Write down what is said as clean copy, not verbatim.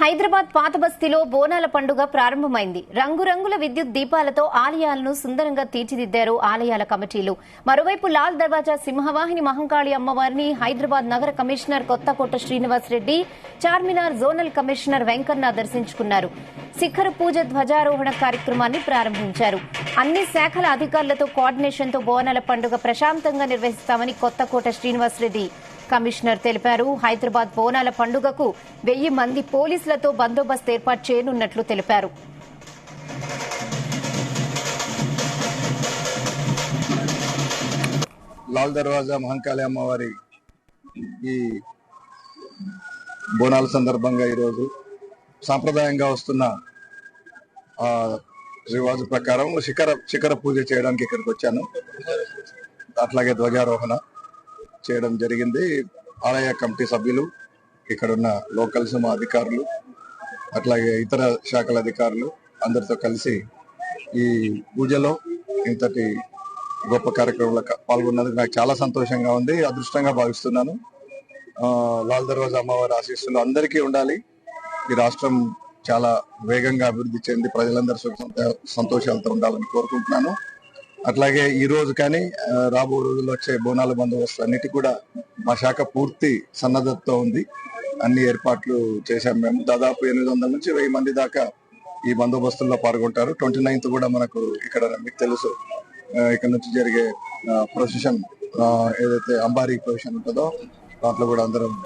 హైదరాబాద్ పాత బస్తీలో బోనాల పండుగ ప్రారంభమైంది. రంగురంగుల విద్యుత్ దీపాలతో ఆలయాలను సుందరంగా తీర్చిదిద్దారు ఆలయాల కమిటీలు. మరోవైపు లాల్ దర్వాజా సింహవాహిని మహంకాళి అమ్మవారిని హైదరాబాద్ నగర commissioner Kothakota Srinivasa Reddy, Charminar zonal commissioner Venkanna దర్శించుకున్నారు. శిఖర పూజ ధ్వజారోహణ కార్యక్రమాన్ని ప్రారంభించారు. అన్ని శాఖల అధికారులతో కోఆర్డినేషన్తో బోనాల పండుగ ప్రశాంతంగా నిర్వహిస్తామని కొత్తకోట శ్రీనివాసరెడ్డి కమిషనర్ తెలిపారు. హైదరాబాద్ బోనాల పండుగకు 1000 మంది పోలీసులతో బందోబస్తు ఏర్పాటు చేయనున్నట్లు తెలిపారు. లాల్ దర్వాజా మహంకాళి అమ్మవారి ఈ బోనాల సందర్భంగా ఈరోజు సాంప్రదాయంగా వస్తున్న రివాజు ప్రకారం శిఖర పూజ చేయడానికి ఇక్కడికి వచ్చాను. అట్లాగే ధ్వజారోహణ చేయడం జరిగింది. ఆలయ కమిటీ సభ్యులు, ఇక్కడున్న లోకల్స్ మా అధికారులు, అట్లాగే ఇతర శాఖల అధికారులు అందరితో కలిసి ఈ పూజలో ఇంతటి గొప్ప కార్యక్రమంలో పాల్గొన్నందుకు నాకు చాలా సంతోషంగా ఉంది, అదృష్టంగా భావిస్తున్నాను. లాల్ దర్వాజా అమ్మవారి ఆశీస్సులు అందరికీ ఉండాలి. ఈ రాష్ట్రం చాలా వేగంగా అభివృద్ధి చెంది ప్రజలందరూ సుఖ సంతోషాలతో ఉండాలని కోరుకుంటున్నాను. అట్లాగే ఈ రోజు కానీ రాబో రోజుల్లో వచ్చే బోనాల బందోబస్తు అన్నిటి కూడా మా శాఖ పూర్తి సన్నద్ధతతో ఉంది. అన్ని ఏర్పాట్లు చేశాం మేము. దాదాపు 800 నుంచి 1000 మంది దాకా ఈ బందోబస్తుల్లో పాల్గొంటారు. 29th కూడా మనకు ఇక్కడ మీకు తెలుసు ఇక్కడ నుంచి జరిగే ప్రొసెషన్ ఏదైతే అంబారీ ప్రొసెషన్ ఉంటుందో దాంట్లో కూడా అందరం